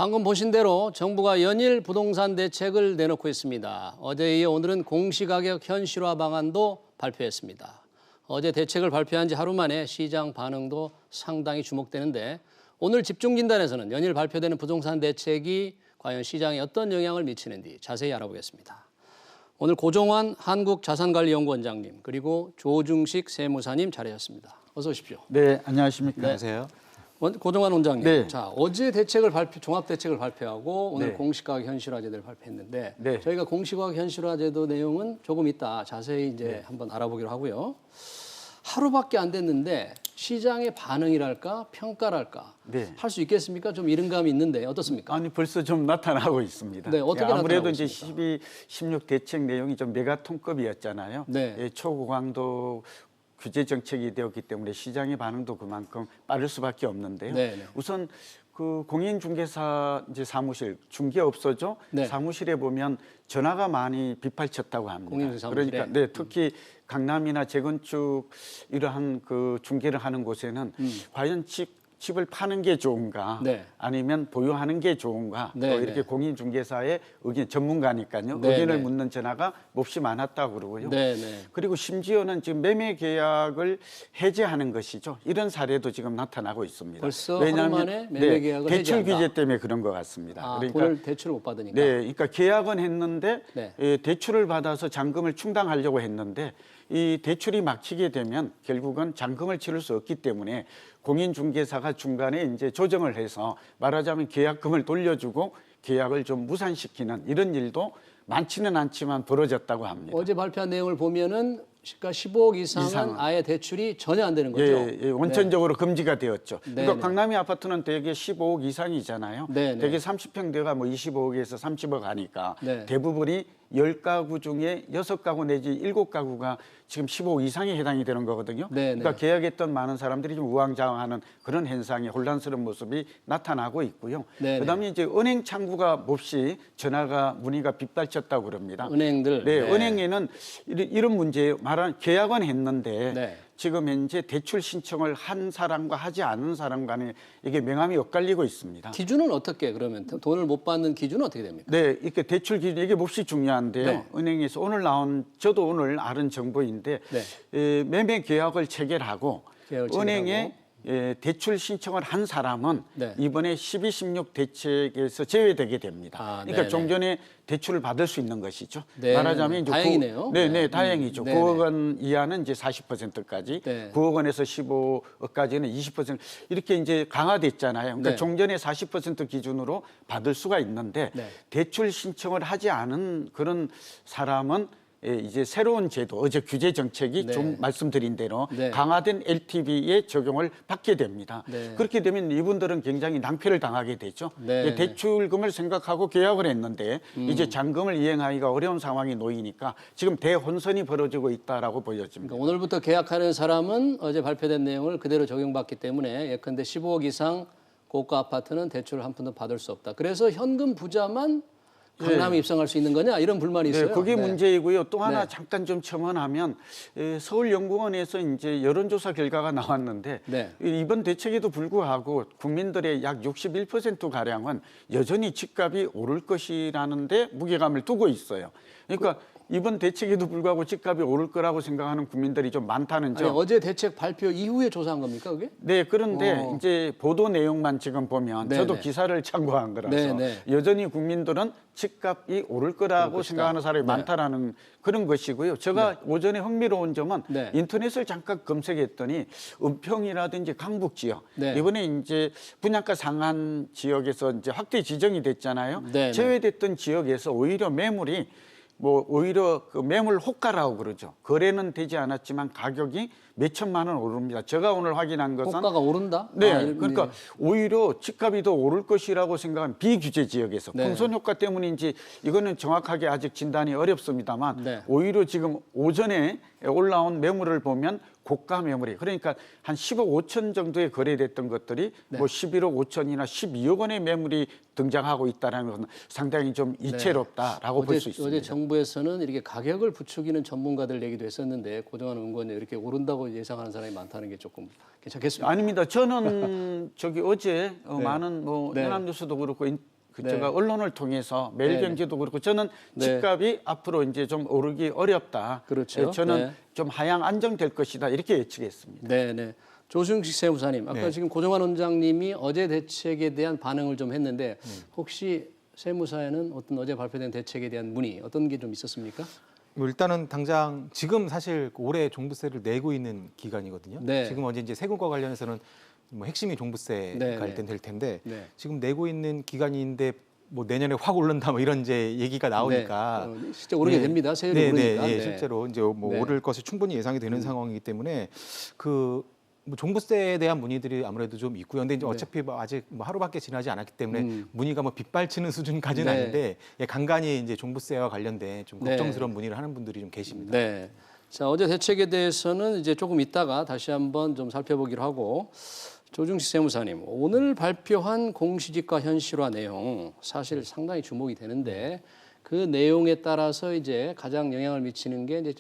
방금 보신 대로 정부가 연일 부동산 대책을 내놓고 있습니다. 어제에 이어 오늘은 공시가격 현실화 방안도 발표했습니다. 어제 대책을 발표한 지 하루 만에 시장 반응도 상당히 주목되는데 오늘 집중진단에서는 연일 발표되는 부동산 대책이 과연 시장에 어떤 영향을 미치는지 자세히 알아보겠습니다. 오늘 고종환 한국자산관리연구원장님 그리고 조중식 세무사님 자리하셨습니다. 어서 오십시오. 네, 안녕하십니까. 네. 안녕하세요. 고종환 원장님, 네. 자 어제 대책을 종합 대책을 발표하고 오늘 네. 공시가격 현실화제도를 발표했는데 네. 저희가 공시가격 현실화제도 내용은 조금 이따 자세히 이제 한번 알아보기로 하고요. 하루밖에 안 됐는데 시장의 반응이랄까 평가랄까 네. 할 수 있겠습니까? 좀 이른감이 있는데 어떻습니까? 아니 벌써 좀 나타나고 있습니다. 네, 어떻게 아무래도 나타나고 이제 있습니까? 12, 16 대책 내용이 좀 메가톤급이었잖아요. 네. 예, 초고강도 규제 정책이 되었기 때문에 시장의 반응도 그만큼 빠를 수밖에 없는데요. 네, 네. 우선 그 공인중개사 이제 사무실 중개업소죠. 네. 사무실에 보면 전화가 많이 빗발쳤다고 합니다. 공인중개사 사무실에? 그러니까 네, 특히 강남이나 재건축 이러한 그 중개를 하는 곳에는 과연 집을 파는 게 좋은가, 네. 아니면 보유하는 게 좋은가, 네, 또 이렇게 네. 공인중개사의 의견 전문가니까요. 네, 의견을 네. 묻는 전화가 몹시 많았다고 그러고요. 네, 네. 그리고 심지어는 지금 매매 계약을 해제하는 것이죠. 이런 사례도 지금 나타나고 있습니다. 벌써 하루 만에 매매 계약을 대출 해제한다. 규제 때문에 그런 것 같습니다. 아, 그러니까 돈을 대출을 못 받으니까. 네, 그러니까 계약은 했는데 네. 대출을 받아서 잔금을 충당하려고 했는데 이 대출이 막히게 되면 결국은 잔금을 치를 수 없기 때문에 공인중개사가 중간에 이제 조정을 해서 말하자면 계약금을 돌려주고 계약을 좀 무산시키는 이런 일도 많지는 않지만 벌어졌다고 합니다. 어제 발표한 내용을 보면은 시가 15억 이상은 아예 대출이 전혀 안 되는 거죠. 예, 원천적으로 금지가 되었죠. 네, 그러니까 네. 강남의 아파트는 대개 15억 이상이잖아요. 네, 네. 대개 30평대가 뭐 25억에서 30억 하니까 네. 대부분이 10가구 중에 6가구 내지 7가구가 지금 15억 이상에 해당이 되는 거거든요. 네, 그러니까 네. 계약했던 많은 사람들이 좀 우왕좌왕하는 그런 현상이 혼란스러운 모습이 나타나고 있고요. 네, 그다음에 이제 은행 창구가 몹시 전화가 문의가 빗발쳤다고 그럽니다. 은행들. 네, 네. 은행에는 이런 문제예요. 말한 계약은 했는데 네. 지금 현재 대출 신청을 한 사람과 하지 않은 사람 간에 이게 명함이 엇갈리고 있습니다. 기준은 어떻게 그러면 돈을 못 받는 기준은 어떻게 됩니까? 네, 이렇게 대출 기준 이게 몹시 중요한데요. 네. 은행에서 오늘 나온 저도 오늘 알은 정보인데 네. 매매 계약을 체결하고 계약을 은행에 대출 신청을 한 사람은 네. 이번에 12, 16 대책에서 제외되게 됩니다. 아, 그러니까 네네. 종전에 대출을 받을 수 있는 것이죠. 네, 말하자면 이제 다행이네요. 네, 네. 다행이죠. 네네. 9억 원 이하는 이제 40%까지, 네. 9억 원에서 15억까지는 20% 이렇게 이제 강화됐잖아요. 그러니까 네. 종전에 40% 기준으로 받을 수가 있는데 네. 대출 신청을 하지 않은 그런 사람은 이제 새로운 제도, 어제 규제 정책이 네. 좀 말씀드린 대로 네. 강화된 LTV에 적용을 받게 됩니다. 네. 그렇게 되면 이분들은 굉장히 낭패를 당하게 되죠. 네. 대출금을 생각하고 계약을 했는데 이제 잔금을 이행하기가 어려운 상황이 놓이니까 지금 대혼선이 벌어지고 있다라고 보여집니다. 그러니까 오늘부터 계약하는 사람은 어제 발표된 내용을 그대로 적용받기 때문에 예컨대 15억 이상 고가 아파트는 대출을 한 푼도 받을 수 없다. 그래서 현금 부자만 강남에 입성할 수 있는 거냐 이런 불만이 있어요. 네, 그게 문제이고요. 또 하나 네. 잠깐 좀 첨언하면 서울연구원에서 이제 여론조사 결과가 나왔는데 네. 이번 대책에도 불구하고 국민들의 약 61% 가량은 여전히 집값이 오를 것이라는데 무게감을 두고 있어요. 그러니까 이번 대책에도 불구하고 집값이 오를 거라고 생각하는 국민들이 좀 많다는 아니, 점. 어제 대책 발표 이후에 조사한 겁니까 그게? 네, 그런데 이제 보도 내용만 지금 보면 네, 저도 네. 기사를 참고한 거라서 네, 네. 여전히 국민들은 집값이 오를 거라고 것이다. 생각하는 사람이 네. 많다라는 그런 것이고요. 제가 오전에 흥미로운 점은 네. 인터넷을 잠깐 검색했더니 은평이라든지 강북 지역 네. 이번에 이제 분양가 상한 지역에서 이제 확대 지정이 됐잖아요. 네, 네. 제외됐던 지역에서 오히려 매물이 오히려 그 매물 호가라고 그러죠. 거래는 되지 않았지만 가격이 몇 천만 원 오릅니다. 제가 오늘 확인한 것은 호가가 오른다? 네, 아, 그러니까 오히려 집값이 더 오를 것이라고 생각한 비규제 지역에서 네. 풍선 효과 때문인지 이거는 정확하게 아직 진단이 어렵습니다만 네. 오히려 지금 오전에 올라온 매물을 보면 고가 매물이 그러니까 한 10억 5천 정도에 거래됐던 것들이 네. 뭐 11억 5천이나 12억 원의 매물이 등장하고 있다는 것은 상당히 좀 이채롭다라고 볼 수 있습니다. 어제 정부에서는 이렇게 가격을 부추기는 전문가들 얘기도 했었는데 고정환 의원이 이렇게 오른다고 예상하는 사람이 많다는 게 조금 괜찮겠습니까? 아닙니다. 저는 저기 어제 네. 많은 뭐 네. 연합뉴스도 그렇고 네. 제가 언론을 통해서 매일경제도 그렇고 저는 네. 집값이 앞으로 이제 좀 오르기 어렵다. 그렇죠. 저는 네. 좀 하향 안정될 것이다 이렇게 예측했습니다. 네, 네. 조승식 세무사님, 아까 네. 지금 고정환 원장님이 어제 대책에 대한 반응을 좀 했는데 혹시 세무사에는 어떤 어제 발표된 대책에 대한 문의 어떤 게 좀 있었습니까? 뭐 일단은 당장 지금 사실 올해 종부세를 내고 있는 기간이거든요. 네. 지금 언제 이제 세금과 관련해서는 뭐 핵심이 종부세가 네, 일단 될 텐데 네. 지금 내고 있는 기간인데 뭐 내년에 확 오른다 뭐 이런 이제 얘기가 나오니까 실제 오르게 됩니다. 세율이 오르니까. 네. 실제로 이제 뭐 네. 오를 것이 충분히 예상이 되는 상황이기 때문에 그 뭐 종부세에 대한 문의들이 아무래도 좀 있고요. 근데 이제 어차피 뭐 아직 뭐 하루밖에 지나지 않았기 때문에 문의가 뭐 빗발치는 수준까지는 네. 아닌데 예, 간간히 이제 종부세와 관련된 좀 네. 걱정스러운 문의를 하는 분들이 좀 계십니다. 네. 자, 어제 대책에 대해서는 이제 조금 있다가 다시 한번 좀 살펴보기로 하고 조중식 세무사님, 오늘 발표한 공시지가 현실화 내용 사실 상당히 주목이 되는데 그 내용에 따라서 이제 가장 영향을 미치는 게 이제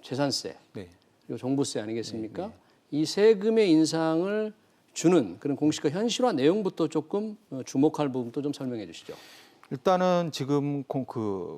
재산세, 네. 그리고 종부세 아니겠습니까? 이 세금의 인상을 주는 그런 공시지가 현실화 내용부터 조금 주목할 부분도 좀 설명해 주시죠. 일단은 지금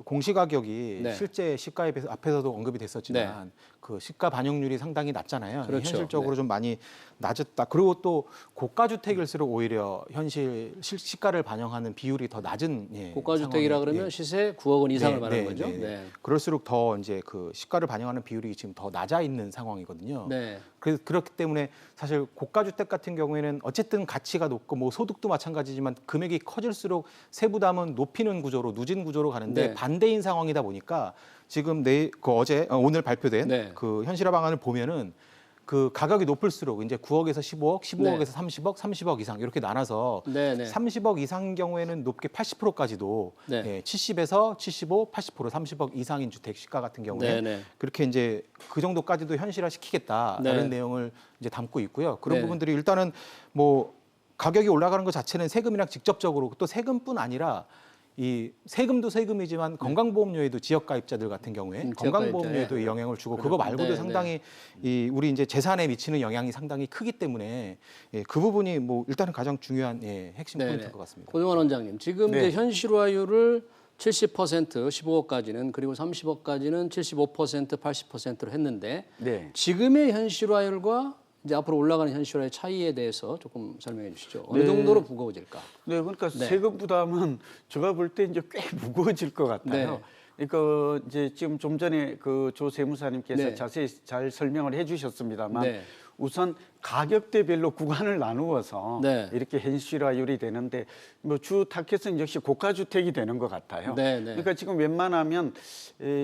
공시가격이 네. 실제 시가에 비해서 앞에서도 언급이 됐었지만 그 시가 반영률이 상당히 낮잖아요. 그렇죠. 현실적으로 네. 좀 많이 낮았다. 그리고 또 고가 주택일수록 오히려 현실 시가를 반영하는 비율이 더 낮은 고가주택이라 상황이, 그러면 시세 9억 원 이상을 말하는 거죠. 네. 그럴수록 더 이제 그 시가를 반영하는 비율이 지금 더 낮아 있는 상황이거든요. 네. 그렇기 때문에 사실 고가 주택 같은 경우에는 어쨌든 가치가 높고 뭐 소득도 마찬가지지만 금액이 커질수록 세부담은 높이는 구조로 누진 구조로 가는데 네. 반대인 상황이다 보니까 지금 오늘 발표된 네. 그 현실화 방안을 보면은 그 가격이 높을수록 이제 9억에서 15억, 15억에서 30억, 30억 이상 이렇게 나눠서 네, 네. 30억 이상 경우에는 높게 80%까지도 네. 70에서 75, 80%, 30억 이상인 주택 시가 같은 경우에 네, 네. 그렇게 이제 그 정도까지도 현실화 시키겠다라는 네. 내용을 이제 담고 있고요. 그런 네. 부분들이 일단은 뭐 가격이 올라가는 것 자체는 세금이랑 직접적으로 또 세금뿐 아니라 이 세금도 세금이지만 건강보험료에도 지역가입자들 같은 경우에 건강보험료에도 지역가입자에. 영향을 주고 그거 말고도 네, 상당히 이 우리 이제 재산에 미치는 영향이 상당히 크기 때문에 그 부분이 뭐 일단은 가장 중요한 핵심 네, 포인트일 네. 것 같습니다. 고정환 원장님, 지금 네. 이제 현실화율을 70%, 15억까지는 그리고 30억까지는 75%, 80%로 했는데 네. 지금의 현실화율과 이제 앞으로 올라가는 현실화의 차이에 대해서 조금 설명해 주시죠. 어느 네. 정도로 무거워질까? 네, 그러니까 네. 세금 부담은 제가 볼 때 이제 꽤 무거워질 것 같아요. 그러니까 이제 지금 좀 전에 그 조 세무사님께서 네. 자세히 잘 설명을 해주셨습니다만 네. 우선 가격대별로 구간을 나누어서 네. 이렇게 현실화율이 되는데 뭐 주 타겟은 역시 고가 주택이 되는 것 같아요. 네, 네. 그러니까 지금 웬만하면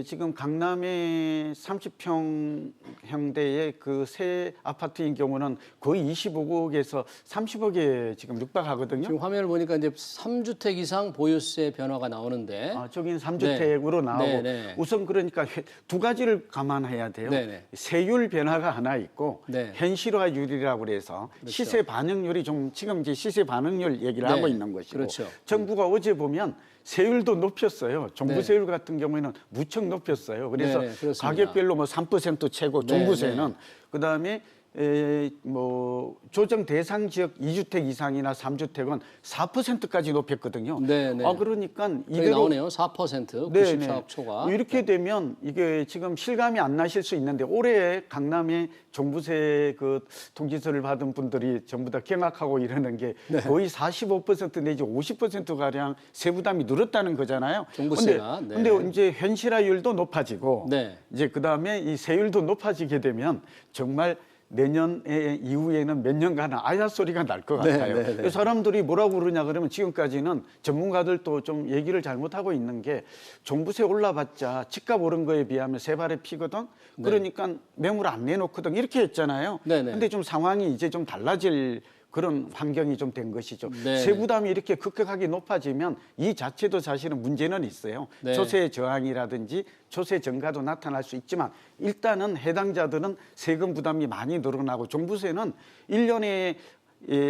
지금 강남의 30평형대의 그 새 아파트인 경우는 거의 25억에서 30억에 지금 육박하거든요. 지금 화면을 보니까 이제 3주택 이상 보유세 변화가 나오는데 저기는 3주택으로 나오고 네, 네. 우선 그러니까 두 가지를 감안해야 돼요. 네, 네. 세율 변화가 하나 있고 네. 현실화율이라고 그래서 그렇죠. 시세 반영률이 좀 지금 이제 시세 반영률 얘기를 네, 하고 있는 것이고 그렇죠. 정부가 어제 보면 세율도 높였어요. 종부세율 같은 경우에는 무척 높였어요. 그래서 네, 네, 그렇습니다. 가격별로 뭐 3% 최고 네, 종부세는 네. 그다음에 뭐 조정 대상 지역 2주택 이상이나 3주택은 4%까지 높였거든요. 네, 네. 그러니까 여기 이대로 나오네요. 4%, 네, 94억 초과. 이렇게 되면 이게 지금 실감이 안 나실 수 있는데 올해 강남에 종부세 그 통지서를 받은 분들이 전부 다 경악하고 이러는 게 네. 거의 45% 내지 50% 가량 세부담이 늘었다는 거잖아요. 종부세가, 근데 네. 이제 현실화율도 높아지고 네. 이제 그다음에 이 세율도 높아지게 되면 정말 내년 이후에는 몇 년간 아야 소리가 날 것 네, 같아요. 네, 네. 사람들이 뭐라고 그러냐 그러면 지금까지는 전문가들도 좀 얘기를 잘못하고 있는 게 종부세 올라봤자 집값 오른 거에 비하면 세 발에 피거든. 그러니까 매물 안 내놓거든 이렇게 했잖아요. 네, 네. 근데 좀 상황이 이제 좀 달라질 그런 환경이 좀 된 것이죠. 네. 세부담이 이렇게 급격하게 높아지면 이 자체도 사실은 문제는 있어요. 네. 조세 저항이라든지 조세 증가도 나타날 수 있지만 일단은 해당자들은 세금 부담이 많이 늘어나고 종부세는 1년에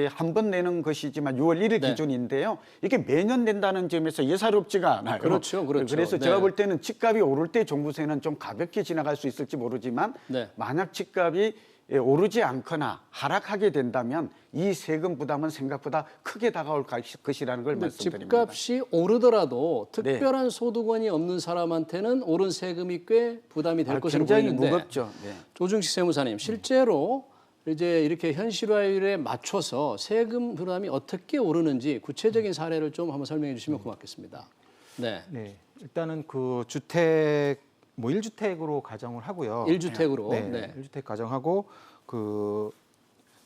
한 번 내는 것이지만 6월 1일 네. 기준인데요. 이게 매년 낸다는 점에서 예사롭지가 않아요. 그렇죠, 그렇죠. 그래서 네. 제가 볼 때는 집값이 오를 때 종부세는 좀 가볍게 지나갈 수 있을지 모르지만 네. 만약 집값이 오르지 않거나 하락하게 된다면 이 세금 부담은 생각보다 크게 다가올 것이라는 걸 근데 말씀드립니다. 집값이 오르더라도 네. 특별한 소득원이 없는 사람한테는 오른 세금이 꽤 부담이 될 것으로 굉장히 보이는데 무겁죠. 네. 조중식 세무사님, 실제로 이제 이렇게 현실화율에 맞춰서 세금 부담이 어떻게 오르는지 구체적인 사례를 좀 한번 설명해 주시면 고맙겠습니다. 네. 네, 일단은 그 주택 뭐 1주택으로 가정을 하고요. 1주택으로. 네, 네. 1주택 가정하고 그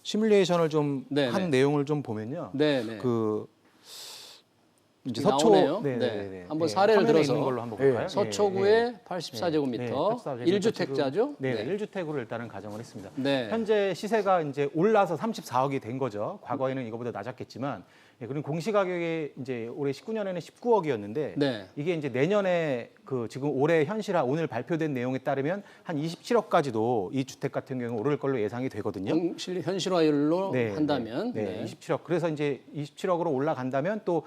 시뮬레이션을 좀 네, 한 네. 내용을 좀 보면요. 네, 네. 그 이제 나오네요. 네, 네. 네, 네. 한번 네, 사례를 화면에 들어서 있는 걸로 한번 네. 볼까요? 서초구의 84제곱미터 1주택자죠? 네, 1주택으로 일단은 가정을 했습니다. 네. 현재 시세가 이제 올라서 34억이 된 거죠. 과거에는 이거보다 낮았겠지만, 그리고 공시가격이 이제 올해 19년에는 19억이었는데 네. 이게 이제 내년에 그 지금 올해 현실화 오늘 발표된 내용에 따르면 한 27억까지도 이 주택 같은 경우 오를 걸로 예상이 되거든요. 현실화율로 네, 한다면 네, 27억. 그래서 이제 27억으로 올라간다면 또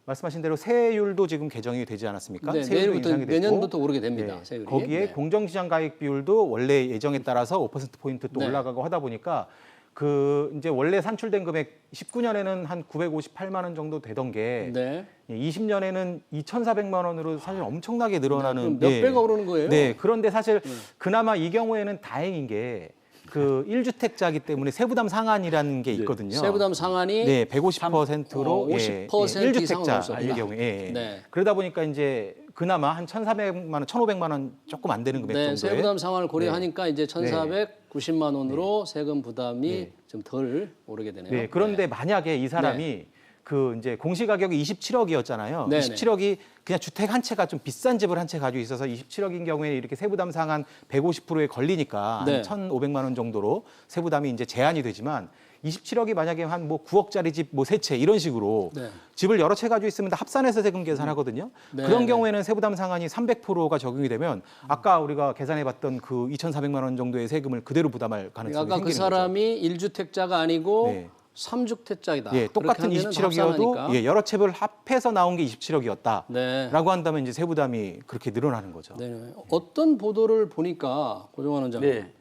말씀하신 대로 세율도 지금 개정이 되지 않았습니까? 네, 세율도 인상이 됐고, 내년부터 오르게 됩니다. 네, 세율이. 거기에 네. 공정시장 가액 비율도 원래 예정에 따라서 5% 포인트 또 네. 올라가고 하다 보니까 그 이제 원래 산출된 금액 19년에는 한 958만 원 정도 되던 게 네. 20년에는 2,400만 원으로 사실 엄청나게 늘어나는 몇 배가 오르는 거예요? 네, 그런데 사실 그나마 이 경우에는 다행인 게 그 1주택자이기 때문에 세부담 상한이라는 게 있거든요. 세부담 상한이 네, 150%로 50% 1주택자일 이상은 없었구나. 경우에 네. 그러다 보니까 이제 그나마 한 1,400만 원, 1,500만 원 조금 안 되는 금액 네, 정도의 세부담 상한을 고려하니까 이제 1,490만 원으로 세금 부담이 네. 좀 덜 오르게 되네요. 네, 그런데 만약에 이 사람이 그 이제 공시가격이 27억이었잖아요. 네네. 27억이 그냥 주택 한 채가 좀 비싼 집을 한 채 가지고 있어서 27억인 경우에 이렇게 세부담 상한 150%에 걸리니까 네. 한 1,500만 원 정도로 세부담이 이제 제한이 되지만 27억이 만약에 한 뭐 9억짜리 집 뭐 세 채 이런 식으로 네. 집을 여러 채 가지고 있으면 다 합산해서 세금 계산하거든요. 네, 그런 네. 경우에는 세부담 상한이 300%가 적용이 되면 아까 우리가 계산해봤던 그 2,400만 원 정도의 세금을 그대로 부담할 가능성이 아까 그 생기는 거죠. 사람이 1주택자가 아니고 네. 3주택자이다. 예, 똑같은 27억이어도 예, 여러 채를 합해서 나온 게 27억이었다라고 네. 한다면 이제 세부담이 그렇게 늘어나는 거죠. 네. 어떤 보도를 보니까 고종환 원장님, 네.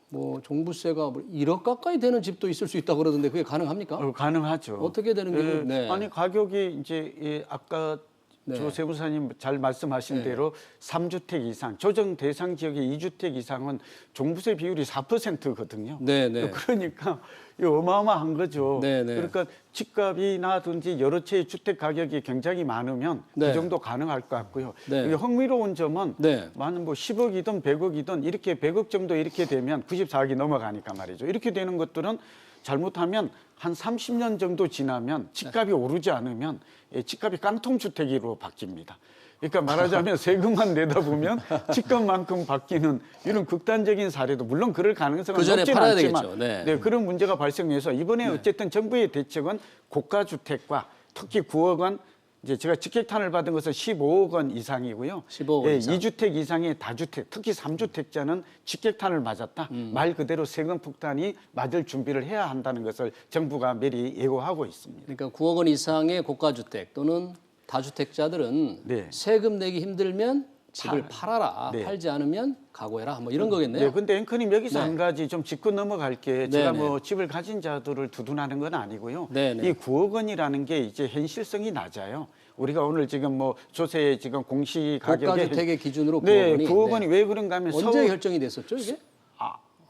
뭐 종부세가 뭐 1억 가까이 되는 집도 있을 수 있다 그러던데 그게 가능합니까? 가능하죠. 어떻게 되는 게? 네. 아니 가격이 이제 아까 네. 조 세무사님 잘 말씀하신 대로 3주택 이상, 조정 대상 지역의 2주택 이상은 종부세 비율이 4%거든요. 네, 네. 그러니까 이거 어마어마한 거죠. 네, 네. 그러니까 집값이나든지 여러 채의 주택 가격이 굉장히 많으면 네. 그 정도 가능할 것 같고요. 네. 이게 흥미로운 점은 네. 많은 뭐 10억이든 100억이든 이렇게 100억 정도 이렇게 되면 94억이 넘어가니까 말이죠. 이렇게 되는 것들은 잘못하면 한 30년 정도 지나면 집값이 오르지 않으면 집값이 깡통주택으로 바뀝니다. 그러니까 말하자면 세금만 내다 보면 집값만큼 바뀌는 이런 극단적인 사례도 물론 그럴 가능성은 그 전에 높지는 팔아야 않지만 되겠죠. 네. 그런 문제가 발생해서 이번에 어쨌든 정부의 대책은 고가주택과 특히 9억 원 이제 제가 직격탄을 받은 것은 15억 원 이상이고요. 15억 원 이상. 2주택 이상의 다주택, 특히 3주택자는 직격탄을 맞았다. 말 그대로 세금 폭탄이 맞을 준비를 해야 한다는 것을 정부가 미리 예고하고 있습니다. 그러니까 9억 원 이상의 고가주택 또는 다주택자들은 네. 세금 내기 힘들면 집을 팔아라. 네. 팔지 않으면 각오해라. 뭐 이런 거겠네요. 네, 근데 앵커님 여기서 네. 한 가지 좀 짚고 넘어갈게. 네, 제가 네. 뭐 집을 가진 자들을 두둔하는 건 아니고요. 네, 네. 이 9억 원이라는 게 이제 현실성이 낮아요. 우리가 오늘 지금 뭐 조세 지금 공시 가격에 고가주택의 기준으로 9억 네, 원이 9억 원이 왜 그런가 하면 언제 서울 결정이 됐었죠, 이게?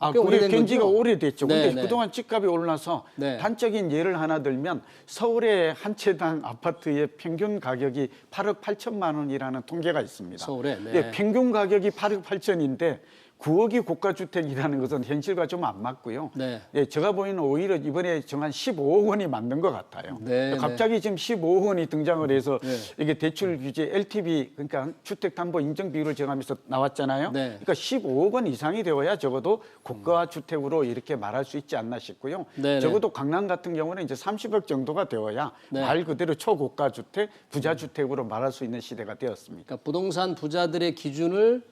꽤 그게 오래된 견지가 거죠? 오래됐죠. 네, 근데 네. 그동안 집값이 올라서 네. 단적인 예를 하나 들면 서울의 한 채당 아파트의 평균 가격이 8억 8천만 원이라는 통계가 있습니다. 서울에, 네. 예, 평균 가격이 8억 8천인데 9억이 고가주택이라는 것은 현실과 좀 안 맞고요. 네. 예, 제가 보기에는 오히려 이번에 정한 15억 원이 맞는 것 같아요. 네, 갑자기 지금 15억 원이 등장을 해서 네. 이게 대출 규제 LTV 그러니까 주택담보 인정 비율을 정하면서 나왔잖아요. 네. 그러니까 15억 원 이상이 되어야 적어도 고가 주택으로 이렇게 말할 수 있지 않나 싶고요. 네, 네. 적어도 강남 같은 경우는 이제 30억 정도가 되어야 네. 말 그대로 초고가 주택, 부자 주택으로 말할 수 있는 시대가 되었습니다. 그러니까 부동산 부자들의 기준을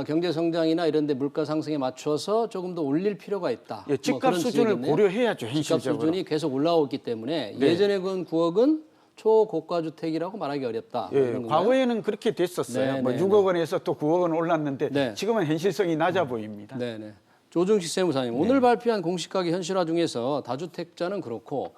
경제 성장이나 이런 데 물가 상승에 맞춰서 조금 더 올릴 필요가 있다. 예, 집값 수준을 고려해야죠, 집값 현실적으로. 수준이 계속 올라오기 때문에 네. 예전에 그 9억은 초고가 주택이라고 말하기 어렵다. 예, 이런 건가요? 과거에는 그렇게 됐었어요. 네, 뭐 네, 6억 원에서 또 9억 원 올랐는데 네. 지금은 현실성이 낮아 보입니다. 네네. 조중식 세무사님, 오늘 발표한 공시가격 현실화 중에서 다주택자는 그렇고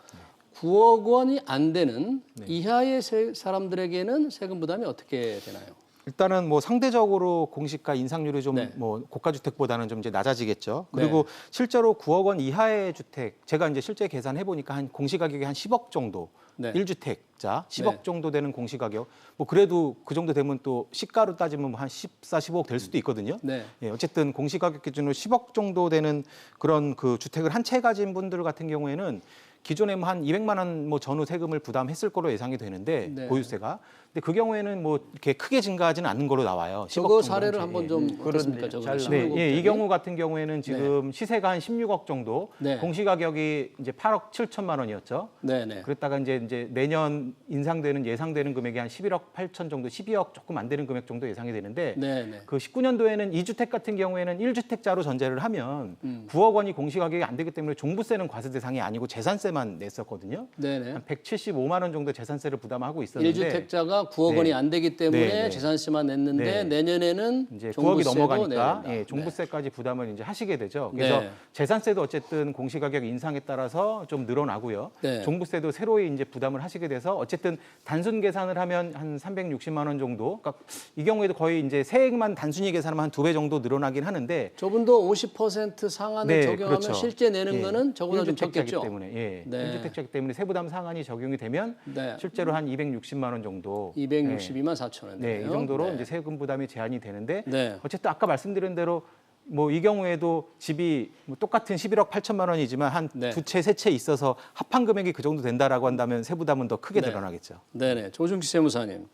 9억 원이 안 되는 이하의 사람들에게는 세금 부담이 어떻게 되나요? 일단은 뭐 상대적으로 공시가 인상률이 좀 네. 뭐 고가 주택보다는 좀 이제 낮아지겠죠. 그리고 실제로 9억 원 이하의 주택 제가 이제 실제 계산해 보니까 한 공시 가격이 한 10억 정도. 네. 1주택자 10억 네. 정도 되는 공시 가격. 뭐 그래도 그 정도 되면 또 시가로 따지면 뭐한 14, 15억 될 수도 있거든요. 네. 예, 어쨌든 공시 가격 기준으로 10억 정도 되는 그런 그 주택을 한 채 가진 분들 같은 경우에는 기존에 뭐 한 200만 원 뭐 전후 세금을 부담했을 거로 예상이 되는데 네. 보유세가. 근데 그 경우에는 뭐 이렇게 크게 증가하지는 않는 거로 나와요. 10억 저거 정도 사례를 한 채. 한번 좀 어떻습니까? 그렇네요. 저거 잘 네, 16억 예, 이 대비? 경우 같은 경우에는 지금 시세가 한 16억 정도, 네. 공시 가격이 이제 8억 7천만 원이었죠. 네네. 그랬다가 이제 내년 인상되는 예상되는 금액이 한 11억 8천 정도, 12억 조금 안 되는 금액 정도 예상이 되는데 네네. 그 19년도에는 2주택 같은 경우에는 1주택자로 전제를 하면 9억 원이 공시 가격이 안 되기 때문에 종부세는 과세 대상이 아니고 재산세만 냈었거든요. 네네. 한 175만 원 정도 재산세를 부담하고 있었는데 1주택자가 9억 네. 원이 안 되기 때문에 네, 네. 재산세만 냈는데 네. 내년에는 이제 9억이 종부세도 넘어가니까 내야 된다. 예, 종부세까지 부담을 이제 하시게 되죠. 그래서 네. 재산세도 어쨌든 공시가격 인상에 따라서 좀 늘어나고요. 네. 종부세도 새로이 이제 부담을 하시게 돼서 어쨌든 단순 계산을 하면 한 360만 원 정도. 그러니까 이 경우에도 거의 이제 세액만 단순히 계산하면 한 2배 정도 늘어나긴 하는데 저분도 50% 상한을 네, 적용하면 그렇죠. 실제 내는 예, 거는 저보다 좀 1주택자이기 적겠죠. 때문에 예, 네. 1주택자이기 때문에 세부담 상한이 적용이 되면 네. 실제로 한 260만 원 정도. 262만 4천 원. 네, 이 정도로 이제 세금 부담이 제한이 되는데 네. 어쨌든 아까 말씀드린 대로 뭐 이 경우에도 집이 뭐 똑같은 11억 8천만 원이지만 한 네. 두 채, 세 채 있어서 합한 금액이 그 정도 된다라고 한다면 세부담은 더 크게 네. 드러나겠죠. 네네. 조중식 세무사님.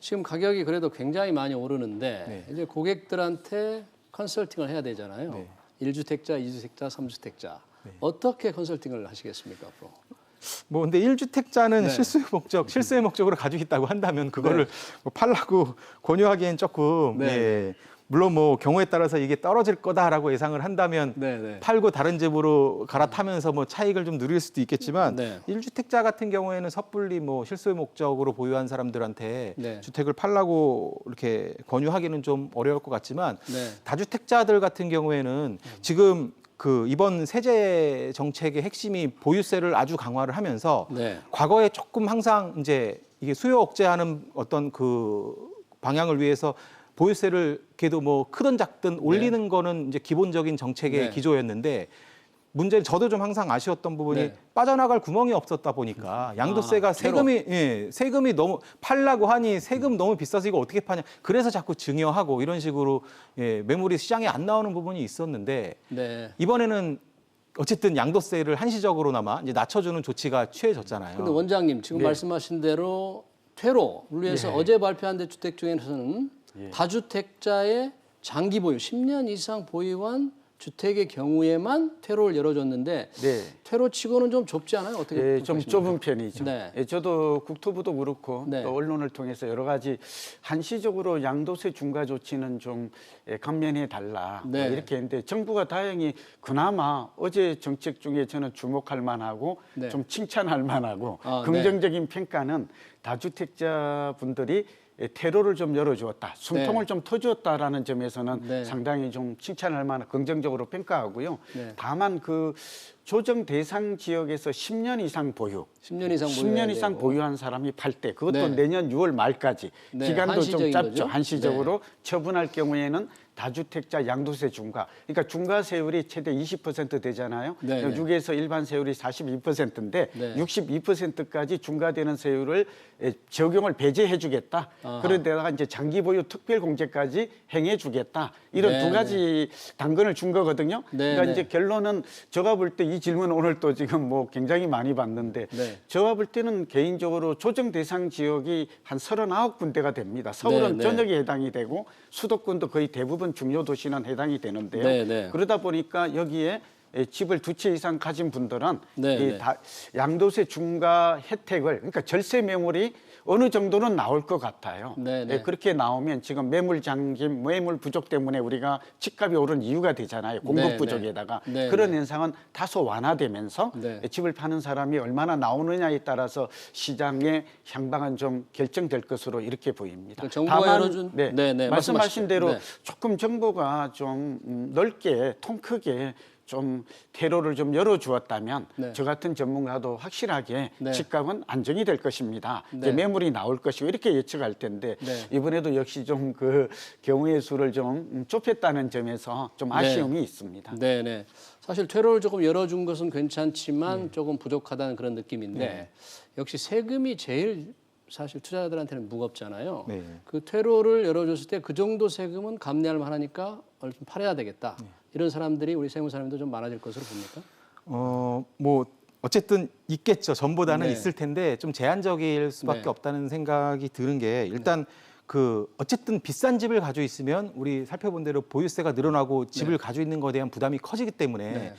지금 가격이 그래도 굉장히 많이 오르는데 네. 이제 고객들한테 컨설팅을 해야 되잖아요. 네. 1주택자, 2주택자, 3주택자. 어떻게 컨설팅을 하시겠습니까, 앞으로? 뭐 근데 1주택자는 네. 실수의 목적으로 가지고 있다고 한다면 그거를 뭐 팔라고 권유하기엔 조금 네. 예. 물론 뭐 경우에 따라서 이게 떨어질 거다라고 예상을 한다면 네네. 팔고 다른 집으로 갈아타면서 뭐 차익을 좀 누릴 수도 있겠지만 네. 1주택자 같은 경우에는 섣불리 뭐 실수의 목적으로 보유한 사람들한테 네. 주택을 팔라고 이렇게 권유하기는 좀 어려울 것 같지만 네. 다주택자들 같은 경우에는 지금 그 이번 세제 정책의 핵심이 보유세를 아주 강화를 하면서 네. 과거에 조금 항상 이제 이게 수요 억제하는 어떤 그 방향을 위해서 보유세를 그래도 뭐 크든 작든 올리는 거는 이제 기본적인 정책의 네. 기조였는데 문제는 저도 좀 항상 아쉬웠던 부분이 네. 빠져나갈 구멍이 없었다 보니까 양도세가 새로. 세금이 너무 팔라고 하니 세금 너무 비싸서 이거 어떻게 파냐 그래서 자꾸 증여하고 이런 식으로 매물이 시장에 안 나오는 부분이 있었는데 네. 이번에는 어쨌든 양도세를 한시적으로나마 이제 낮춰주는 조치가 취해졌잖아요. 근데 원장님 지금 네. 말씀하신 대로 퇴로를 위해서 어제 발표한 대주택 중에서는 다주택자의 장기 보유 10년 이상 보유한 주택의 경우에만 퇴로를 열어줬는데 네. 퇴로치고는 좀 좁지 않아요? 어떻게 예, 좀 생각하십니까? 좁은 편이죠. 네. 예, 저도 국토부도 그렇고 네. 또 언론을 통해서 여러 가지 한시적으로 양도세 중과 조치는 좀 감면해 달라 네. 뭐 이렇게 했는데 정부가 다행히 그나마 어제 정책 중에 저는 주목할 만하고 네. 좀 칭찬할 만하고 아, 긍정적인 평가는 다주택자 분들이 퇴로를 좀 열어주었다, 숨통을 네. 좀 터주었다라는 점에서는 네. 상당히 좀 칭찬할 만한 긍정적으로 평가하고요. 네. 다만 그 조정 대상 지역에서 10년 이상 보유, 10년 이상 10년 이상 되고. 보유한 사람이 팔 때 그것도 네. 내년 6월 말까지 네, 기간도 좀 한시적인 짧죠. 거죠? 한시적으로 처분할 경우에는 다주택자 양도세 중과, 그러니까 중과세율이 최대 20% 되잖아요. 네, 네. 6에서 일반 세율이 42%인데 네. 62%까지 중과되는 세율을 적용을 배제해 주겠다. 그런데다가 이제 장기 보유 특별 공제까지 행해 주겠다. 이런 네, 두 가지 당근을 준 거거든요. 네, 그러니까 네. 이제 결론은 제가 볼 때 이 질문 오늘 또 지금 뭐 굉장히 많이 받는데 네. 제가 볼 때는 개인적으로 조정 대상 지역이 한 39군데가 됩니다. 서울은 네, 네. 전역에 해당이 되고 수도권도 거의 대부분 중요 도시는 해당이 되는데요. 네, 네. 그러다 보니까 여기에 집을 2채 이상 가진 분들은 네, 이 네. 양도세 중과 혜택을, 그러니까 절세 매물이 어느 정도는 나올 것 같아요. 네, 네. 그렇게 나오면 지금 매물 잠김, 매물 부족 때문에 우리가 집값이 오른 이유가 되잖아요. 공급 네, 네. 부족에다가 네, 그런 네. 현상은 다소 완화되면서 네. 집을 파는 사람이 얼마나 나오느냐에 따라서 시장의 향방은 좀 결정될 것으로 이렇게 보입니다. 그 정부가 다만 열어준- 네, 네, 네, 말씀하신 말씀하시죠. 대로 네. 조금 정부가 좀 넓게 통 크게 좀 퇴로를 좀 열어주었다면 네. 저 같은 전문가도 확실하게 네. 집값은 안정이 될 것입니다. 네. 이제 매물이 나올 것이고 이렇게 예측할 텐데 네. 이번에도 역시 좀 그 경우의 수를 좀 좁혔다는 점에서 좀 아쉬움이 있습니다. 네, 네. 사실 퇴로를 조금 열어준 것은 괜찮지만 조금 부족하다는 그런 느낌인데 역시 세금이 제일 사실 투자자들한테는 무겁잖아요. 네. 그 퇴로를 열어줬을 때 그 정도 세금은 감내할 만하니까 좀 팔아야 되겠다. 이런 사람들이 우리 세무사님도 좀 많아질 것으로 봅니까? 뭐 어쨌든 있겠죠. 전보다는 네. 있을 텐데 좀 제한적일 수밖에 네. 없다는 생각이 드는 게 일단 그 어쨌든 비싼 집을 가지고 있으면 우리 살펴본 대로 보유세가 늘어나고 집을 가지고 있는 것에 대한 부담이 커지기 때문에 네.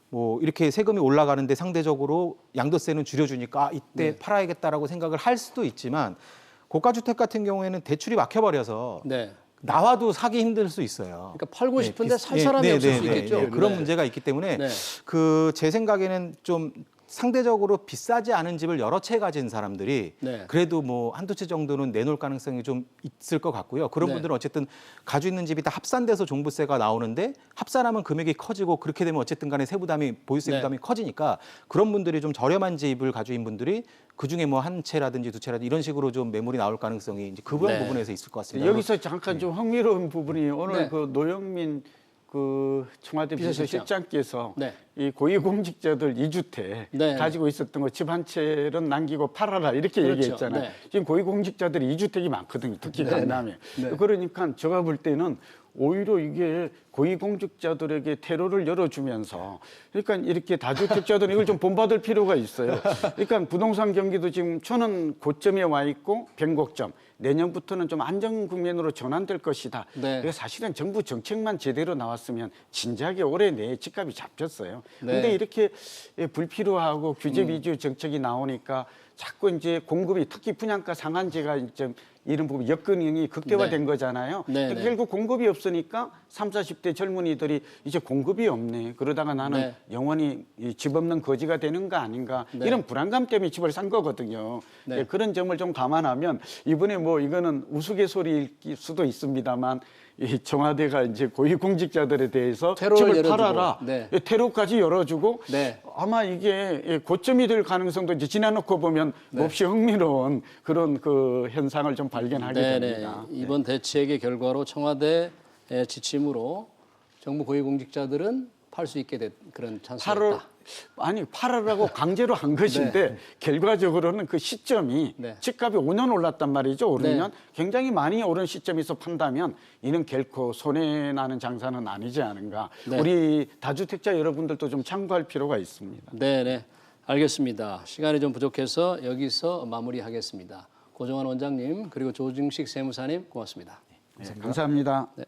뭐 이렇게 세금이 올라가는데 상대적으로 양도세는 줄여주니까 이때 네. 팔아야겠다라고 생각을 할 수도 있지만 고가주택 같은 경우에는 대출이 막혀버려서 네. 나와도 사기 힘들 수 있어요. 그러니까 팔고 싶은데 비싸- 살 사람이 없을 수 있겠죠. 그런 네. 문제가 있기 때문에 네. 그 제 생각에는 좀 상대적으로 비싸지 않은 집을 여러 채 가진 사람들이 네. 그래도 뭐 한두 채 정도는 내놓을 가능성이 좀 있을 것 같고요. 그런 네. 분들은 어쨌든 가지고 있는 집이 다 합산돼서 종부세가 나오는데 합산하면 금액이 커지고 그렇게 되면 어쨌든 간에 세부담이 보유세 네. 부담이 커지니까 그런 분들이 좀 저렴한 집을 가지고 있는 분들이 그중에 뭐 한 채라든지 두 채라든지 이런 식으로 좀 매물이 나올 가능성이 이제 그런 네. 부분에서 있을 것 같습니다. 여기서 잠깐 좀 흥미로운 부분이 오늘 네. 그 노영민 그 청와대 비서실장. 비서실장께서 네. 이 고위공직자들 2주택 네. 가지고 있었던 거 집 한 채는 남기고 팔아라 이렇게 그렇죠. 얘기했잖아요. 네. 지금 고위공직자들이 2주택이 많거든요. 특히 강남에. 네. 그러니까 제가 볼 때는 오히려 이게 고위공직자들에게 퇴로를 열어주면서 그러니까 이렇게 다주택자들은 이걸 좀 본받을 필요가 있어요. 그러니까 부동산 경기도 지금 저는 고점에 와 있고 변곡점. 내년부터는 좀 안정 국면으로 전환될 것이다. 네. 그래서 사실은 정부 정책만 제대로 나왔으면 진작에 올해 내에 집값이 잡혔어요. 네. 근데 이렇게 불필요하고 규제 위주 정책이 나오니까 자꾸 이제 공급이 특히 분양가 상한제가 이제 이런 부분 역근형이 극대화된 거잖아요. 네, 그러니까 네. 결국 공급이 없으니까 30, 40대 젊은이들이 이제 공급이 없네. 그러다가 나는 네. 영원히 이 집 없는 거지가 되는 거 아닌가. 네. 이런 불안감 때문에 집을 산 거거든요. 네. 예, 그런 점을 좀 감안하면 이번에 뭐 이거는 우스갯소리일 수도 있습니다만 이 청와대가 이제 고위공직자들에 대해서 퇴로를 집을 열어주고. 팔아라. 네. 예, 퇴로까지 열어주고 네. 아마 이게 고점이 될 가능성도 이제 지나놓고 보면 몹시 흥미로운 그런 그 현상을 좀 발견하게 네네. 됩니다. 이번 대책의 결과로 청와대의 지침으로 정부 고위공직자들은 팔 수 있게 된 그런 찬스가 팔을 있다. 아니 팔으라고 강제로 한 것인데 결과적으로는 그 시점이 네. 집값이 5년 올랐단 말이죠. 오르면 네. 굉장히 많이 오른 시점에서 판다면 이는 결코 손해 나는 장사는 아니지 않은가. 네. 우리 다주택자 여러분들도 좀 참고할 필요가 있습니다. 네네. 알겠습니다. 시간이 좀 부족해서 여기서 마무리하겠습니다. 고정환 원장님 그리고 조중식 세무사님 고맙습니다. 네, 감사합니다. 네.